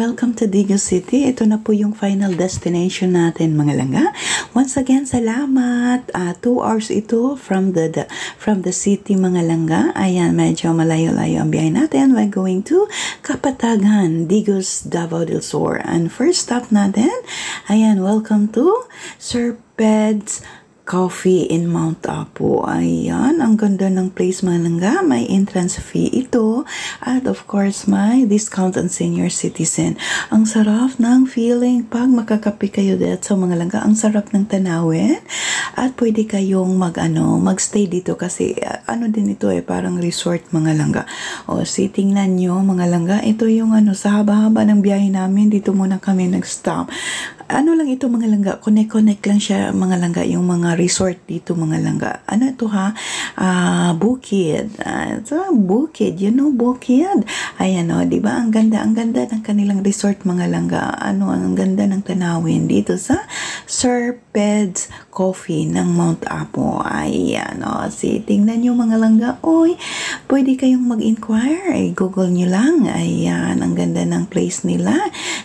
welcome to Digo City. Ito na po yung final destination natin mga langga. Once again, salamat. 2 hours ito from the city mga langga. Ayan, medyo malayo-layo ang biyahe natin. We're going to Kapatagan, Digos, Davao del Sur. And first stop natin, ayan, welcome to Sir Ped's Coffee in Mount Apo. Ayan, ang ganda ng place mga langga. May entrance fee ito. At of course, may discount on senior citizen. Ang sarap ng feeling pag makakape kayo dito sa mga langga. Ang sarap ng tanawin. At pwede kayong magstay dito kasi din ito parang resort mga langga. O, tingnan nyo mga langga. Ito yung sa haba-haba ng biyahe namin. Dito muna kami nag-stop. Lang ito mga langga, connect lang siya mga langga, yung mga resort dito mga langga. Ito ha? Bukid. Bukid, Bukid. Ayan di ba? Ang ganda ng kanilang resort mga langga. Ang ganda ng tanawin dito sa Sir Ped's Coffee ng Mount Apo. Ayan tingnan nyo mga langga. Oy, pwede kayong mag-inquire. Google nyo lang. Ayan, ang ganda ng place nila.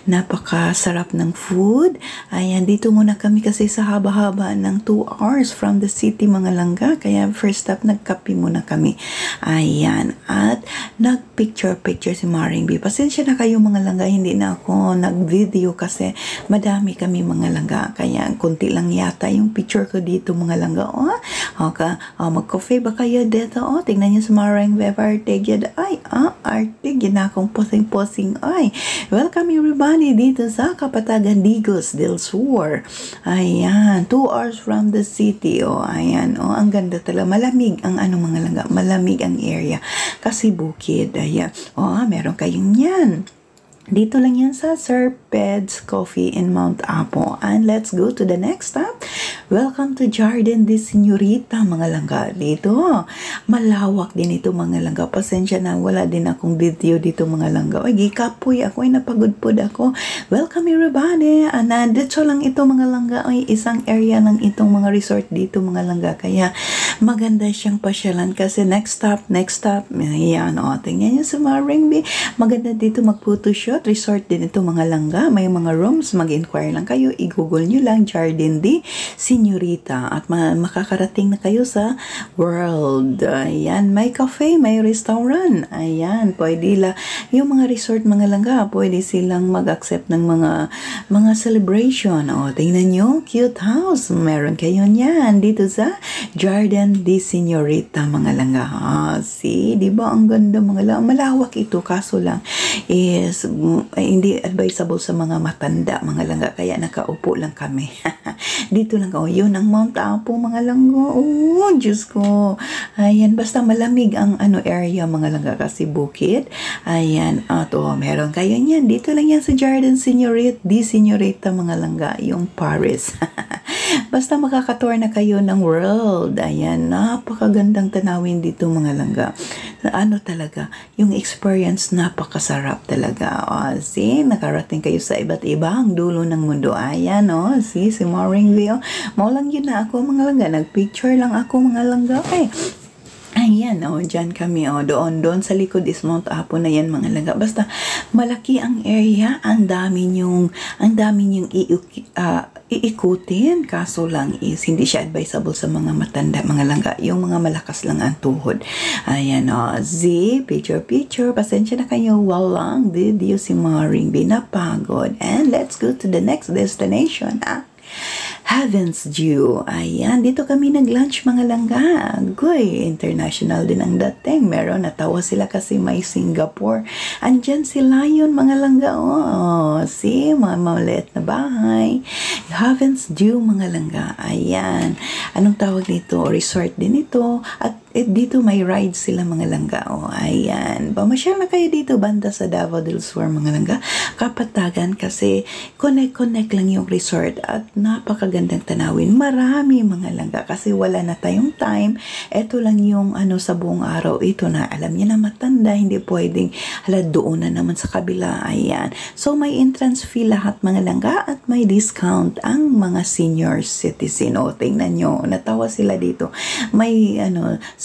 Napakasarap ng food. Ayan, dito muna kami kasi sa haba-haba ng 2 hours from the city mga langga. Kaya first stop, nagkape muna kami. Ayan, at nagpicture si Maring B. Pasensya na kayo mga langga, hindi na ako nag-video kasi madami kami mga langga. Kaya kunti lang yata yung picture ko dito mga langga. Mag-coffee ba kayo dito? Tingnan nyo sa Maring B. Artig yan. Artig yan akong posing. Welcome everybody dito sa Kapatagan, Digos del Sur. Ayan, 2 hours from the city. Ayan, ang ganda talaga. Malamig ang mga langga. Malamig ang area. Kasi bukid. Ayan. Meron kayong yan. Dito lang yan sa Sir Ped's Coffee in Mount Apo. And let's go to the next stop. Welcome to Jardin de Señorita mga langga. Dito, malawak din ito mga langga. Pasensya na, wala din akong video dito mga langga. Gikapoy ako, napagod ako. Welcome everybody. Dito lang ito mga langga. Isang area ng itong mga resort dito mga langga. Kaya maganda siyang pasyalan kasi next stop. Ayan, tingnan nyo sa Maring B. Maganda dito mag-photoshoot. Resort din ito mga langga. May mga rooms. Mag-inquire lang kayo. I-google nyo lang Jardin de Señorita at makakarating na kayo sa world. Ayan, may cafe, may restaurant. Ayan, pwede yung mga resort mga langga, pwede silang mag-accept ng mga celebration. Tingnan nyo, cute house. Meron kayo niyan dito sa Jardin de Señorita mga langga. See, di ba ang ganda mga langga? Malawak ito, kaso lang is hindi advisable sa mga matanda mga langga, kaya nakaupo lang kami. Dito lang yun ang Mount Apo mga langga. Diyos ko. Ayan, basta malamig ang area mga langga kasi bukid. Ayan, meron kayo niyan. Dito lang yan sa Jardin de Señorita mga langga, yung Paris. Basta makakatour na kayo ng world. Ayan, napakagandang tanawin dito mga langga. Talaga, yung experience napakasarap talaga. See, nakarating kayo sa iba't ibang dulo ng mundo. Ayan, see, si Maring Leo. Maulang yun na ako mga langga. Nagpicture lang ako mga langga. Ayan, dyan kami, doon sa likod is Mount Apo na yan mga langga. Basta malaki ang area, ang dami nyong iikutin. Kaso lang is hindi siya advisable sa mga matanda mga langga. Yung mga malakas lang ang tuhod. Ayan, picture. Pasensya na kayo, walang video si Maring B. Napagod. And let's go to the next destination. Heaven's Dew. Ayan, dito kami nag-lunch mga langga. Goy, international din ang dating. Meron, natawa sila kasi may Singapore. Andyan si Lion mga langga. See, mga maliit na bahay. Heaven's Dew mga langga. Ayan. Anong tawag nito? Resort din ito. At dito may ride sila mga langga. Ayan. Pamasyal na kayo dito banda sa Davao del Sur mga langga. Kapatagan kasi connect lang yung resort at napakagandang tanawin. Marami mga langga kasi wala na tayong time. Ito lang yung sa buong araw. Ito na, alam niyo na matanda, hindi pwedeng doon na naman sa kabila. Ayan. So may entrance fee lahat mga langga at may discount ang mga senior citizen. Tingnan nyo, natawa sila dito. May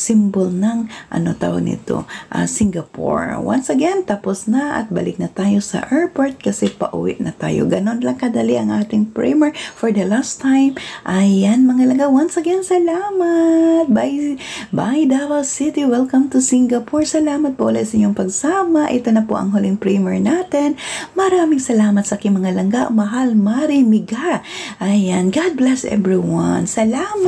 symbol ng ano tawag nito, Singapore. Once again, tapos na at balik na tayo sa airport kasi pauwi na tayo. Ganon lang kadali ang ating primer for the last time. Ayan mga langga, once again, salamat! Bye Davao City! Welcome to Singapore! Salamat po ulit sa inyong pagsama. Ito na po ang huling primer natin. Maraming salamat sa aking mga langga. Mahal, Mari, Miga. Ayan, God bless everyone. Salamat!